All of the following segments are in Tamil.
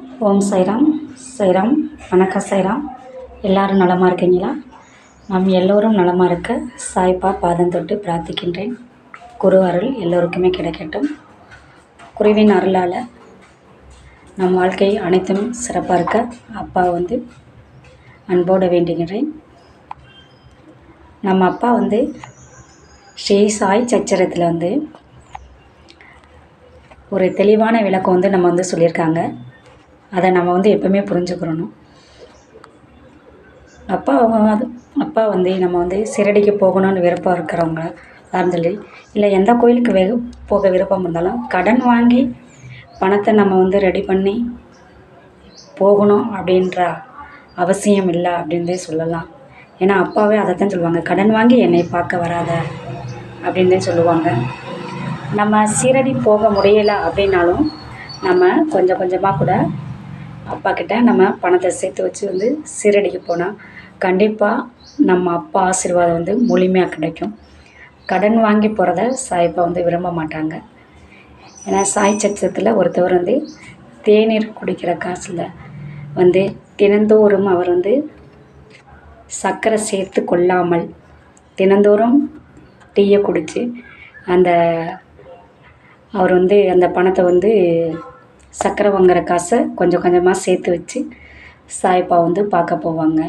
ஓம் சைராம். சைராம். வணக்கம் சைராம். எல்லோரும் நலமாக இருக்கீங்களா? நாம் எல்லோரும் நலமாக இருக்க சாய்பா பாதம் தொட்டு பிரார்த்திக்கின்றேன். குரு அருள் எல்லோருக்குமே கிடைக்கட்டும். குருவின் அருளால் நம் வாழ்க்கை அனைத்தும் சிறப்பாக இருக்க அப்பா அன்போடு வேண்டுகின்றேன். நம்ம அப்பா ஸ்ரீ சாய் சச்சரத்தில் ஒரு தெளிவான விளக்கம் நம்ம சொல்லியிருக்காங்க. அதை நம்ம எப்பவுமே புரிஞ்சுக்கிறணும். அப்பா நம்ம சிரடிக்கு போகணும்னு விருப்பம் இருக்கிறவங்க சொல்லி, இல்லை எந்த கோயிலுக்கு போக விருப்பம் இருந்தாலும் கடன் வாங்கி பணத்தை நம்ம ரெடி பண்ணி போகணும் அப்படின்ற அவசியம் இல்லை அப்படின்றதே சொல்லலாம். ஏன்னா அப்பாவே அதைத்தான் சொல்லுவாங்க, கடன் வாங்கி என்னை பார்க்க வராத அப்படின்றதே சொல்லுவாங்க. நம்ம சீரடி போக முடியலை அப்படின்னாலும் நம்ம கொஞ்சம் கொஞ்சமாக கூட அப்பாக்கிட்ட நம்ம பணத்தை சேர்த்து வச்சு சீரடிக்கு போனால் கண்டிப்பாக நம்ம அப்பா ஆசீர்வாதம் முழுமையாக கிடைக்கும். கடன் வாங்கி போகிறத சாய்ப்பா விரும்ப மாட்டாங்க. ஏன்னா சாய் சச்சத்தில் ஒருத்தவர் தேநீர் குடிக்கிற காசில் தினந்தோறும் அவர் சர்க்கரை சேர்த்து கொள்ளாமல் தினந்தோறும் டீயை குடித்து அவர் அந்த பணத்தை சர்க்கரை வாங்குகிற காசை கொஞ்சம் கொஞ்சமாக சேர்த்து வச்சு சாய்ப்பா பார்க்க போவாங்க.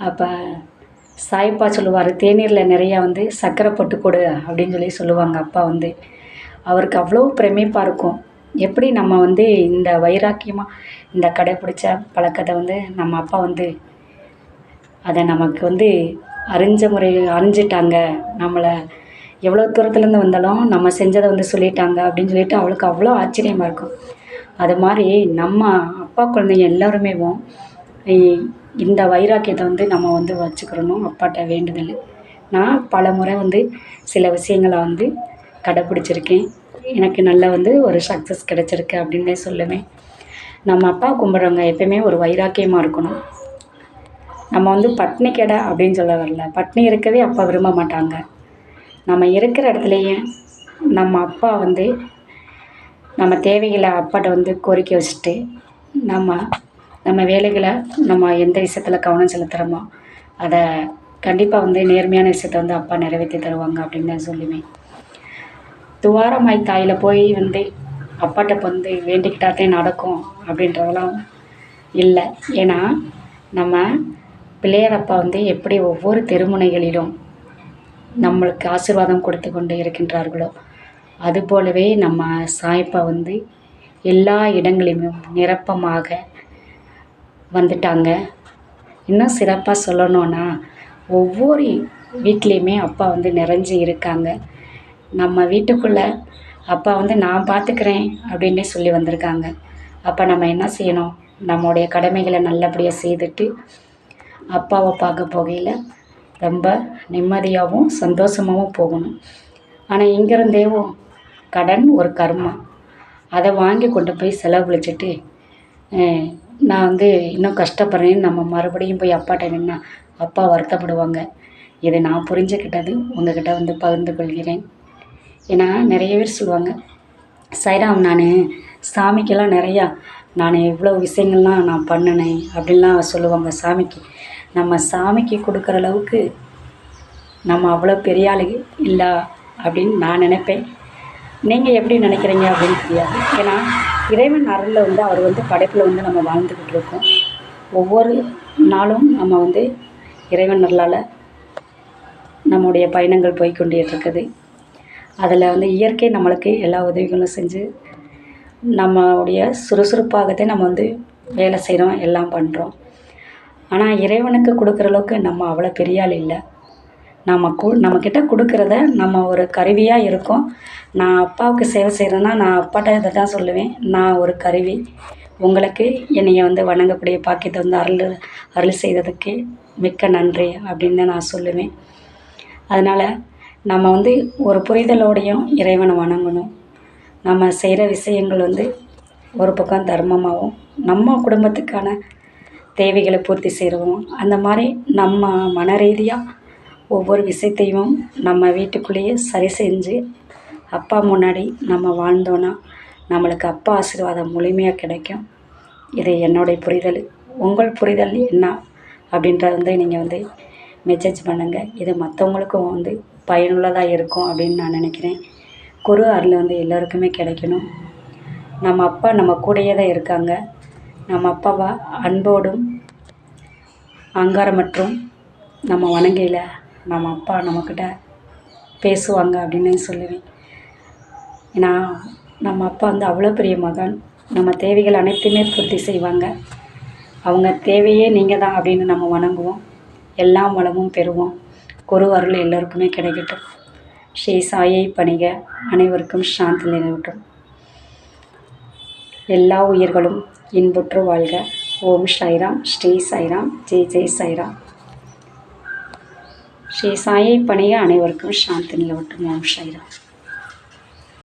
அப்போ சாய்ப்பா சொல்லுவார், தேநீரில் நிறையா சர்க்கரை போட்டு கொடு அப்படின்னு சொல்லுவாங்க. அப்பா அவருக்கு அவ்வளோ பிரமிப்பாக இருக்கும். எப்படி நம்ம இந்த வைராக்கியமாக இந்த கடைப்பிடிச்ச பழக்கத்தை நம்ம அப்பா அதை நமக்கு அறிஞ்சிட்டாங்க. நம்மளை எவ்வளோ தூரத்துலேருந்து வந்தாலும் நம்ம செஞ்சதை சொல்லிட்டாங்க அப்படின்னு சொல்லிட்டு அவளுக்கு அவ்வளோ ஆச்சரியமாக இருக்கும். அது மாதிரி நம்ம அப்பா குழந்தைங்க எல்லாருமே இந்த வைராக்கியத்தை நம்ம வச்சுக்கிறணும். அப்பாட்ட வேண்டுதல். நான் பல முறை சில விஷயங்களை கடைப்பிடிச்சிருக்கேன். எனக்கு நல்ல ஒரு சக்ஸஸ் கிடச்சிருக்கு அப்படின்னே சொல்லுவேன். நம்ம அப்பா கும்பிட்றவங்க எப்பயுமே ஒரு வைராக்கியமாக இருக்கணும். நம்ம பட்னி கெடை அப்படின்னு சொல்ல வரல. பட்னி இருக்கவே அப்பா விரும்ப மாட்டாங்க. நம்ம இருக்கிற இடத்துலையே நம்ம அப்பா நம்ம தேவைகளை அப்பாட்ட கோரிக்கை வச்சுட்டு நம்ம வேலைகளை நம்ம எந்த விஷயத்தில் கவனம் செலுத்துகிறோமோ அதை கண்டிப்பாக நேர்மையான விஷயத்த அப்பா நிறைவேற்றி தருவாங்க அப்படின்னு நான் சொல்லுவேன். துவாரமாய் தாயில் போய் அப்பாட்ட வேண்டிக்கிட்டாத்தே நடக்கும் அப்படின்றதெல்லாம் இல்லை. ஏன்னா நம்ம பிள்ளையாரப்பா எப்படி ஒவ்வொரு தெருமுனைகளிலும் நம்மளுக்கு ஆசீர்வாதம் கொடுத்து கொண்டு இருக்கின்றார்களோ அதுபோலவே நம்ம சாய்ப்பா எல்லா இடங்களிலுமே நிரப்பமாக வந்துட்டாங்க. இன்னும் சிறப்பாக சொல்லணுன்னா ஒவ்வொரு வீட்லேயுமே அப்பா நிறைஞ்சு இருக்காங்க. நம்ம வீட்டுக்குள்ளே அப்பா நான் பார்த்துக்கிறேன் அப்படின்னே சொல்லி வந்திருக்காங்க. அப்போ நம்ம என்ன செய்யணும்? நம்முடைய கடமைகளை நல்லபடியாக செய்துட்டு அப்பாவை பார்க்க போகையில் ரொம்ப நிம்மதியாகவும் சந்தோஷமாகவும் போகணும். ஆனால் இங்கேருந்தேவும் கடன் ஒரு கர்மா, அதை வாங்கி கொண்டு போய் செலவழிச்சிட்டு நான் இன்னும் கஷ்டப்படுறேன்னு நம்ம மறுபடியும் போய் அப்பாட்ட நின்னா அப்பா வருத்தப்படுவாங்க. இதை நான் புரிஞ்சுக்கிட்டது உங்கள்கிட்ட பகிர்ந்து கொள்கிறேன். ஏன்னா நிறைய பேர் சொல்லுவாங்க, சைராம் நான் சாமிக்கெல்லாம் நிறையா நான் இவ்வளோ விஷயங்கள்லாம் நான் பண்ணினேன் அப்படின்லாம் சொல்லுவாங்க. நம்ம சாமிக்கு கொடுக்குற அளவுக்கு நம்ம அவ்வளோ பெரிய ஆளு இல்லை அப்படின்னு நான் நினைப்பேன். நீங்கள் எப்படி நினைக்கிறீங்க அப்படின்னு தெரியாது. ஏன்னா இறைவன் அருளில் அவர் படைப்பில் நம்ம வாழ்ந்துக்கிட்டு இருக்கோம். ஒவ்வொரு நாளும் நம்ம இறைவன் அருளால் நம்முடைய பயணங்கள் போய்கொண்டே இருக்குது. அதில் இயற்கை நம்மளுக்கு எல்லா உதவிகளும் செஞ்சு நம்மளுடைய சுறுசுறுப்பாகத்தான் நம்ம வேலை செய்கிறோம், எல்லாம் பண்ணுறோம். ஆனால் இறைவனுக்கு கொடுக்குற அளவுக்கு நம்ம அவ்வளோ பெரிய ஆள் இல்லை. நம்மக்கிட்ட கொடுக்குறத நம்ம ஒரு கருவியாக இருக்கோம். நான் அப்பாவுக்கு சேவை செய்கிறேன்னா நான் அப்பாட்ட இதை தான் சொல்லுவேன், நான் ஒரு கருவி. உங்களுக்கு என்னைய வணங்கக்கூடிய பாக்கியத்தை அருள் செய்ததுக்கு மிக்க நன்றி அப்படின்னு நான் சொல்லுவேன். அதனால் நம்ம ஒரு புரிதலோடையும் இறைவனை வணங்கணும். நம்ம செய்கிற விஷயங்கள் ஒரு பக்கம் தர்மமாகவும் நம்ம குடும்பத்துக்கான தேவைகளை பூர்த்தி செய்கிறோம். அந்த மாதிரி நம்ம மன ரீதியாக ஒவ்வொரு விஷயத்தையும் நம்ம வீட்டுக்குள்ளேயே சரி செஞ்சு அப்பா முன்னாடி நம்ம வாழ்ந்தோன்னா நம்மளுக்கு அப்பா ஆசீர்வாதம் முழுமையாக கிடைக்கும். இது என்னுடைய புரிதல். உங்கள் புரிதல் என்ன அப்படின்றத வந்து நீங்கள் வந்து மெசேஜ் பண்ணுங்கள். இது மற்றவங்களுக்கும் வந்து பயனுள்ளதாக இருக்கும் அப்படின்னு நான் நினைக்கிறேன். குரு அருள் வந்து எல்லோருக்குமே கிடைக்கணும். நம்ம அப்பா நம்ம கூடயே தான் இருக்காங்க. நம்ம அப்பாவை அன்போடும் அகங்காரமற்றும் நம்ம வணங்கையில் நம்ம அப்பா நம்மக்கிட்ட பேசுவாங்க அப்படின்னு சொல்லுவேன். ஏன்னா நம்ம அப்பா வந்து அவ்வளோ பெரிய மகான். நம்ம தேவைகள் அனைத்துமே பூர்த்தி செய்வாங்க. அவங்க தேவையே நீங்கள் தான் அப்படின்னு நம்ம வணங்குவோம். எல்லா வளமும் பெறுவோம். குரு அருள் எல்லோருக்குமே கிடைக்கட்டும். ஸ்ரீ சாயை பணிக. அனைவருக்கும் சாந்தி நிலவட்டும். எல்லா உயிர்களும் இன்புற்று வாழ்க. ஓம் சாய்ராம். ஸ்ரீ சாய்ராம். ஜெய் ஜெய் சாய்ராம். ஸ்ரீ சாயை பணிக. அனைவருக்கும் சாந்தி நிலவட்டும். ஓம் சாய்ராம்.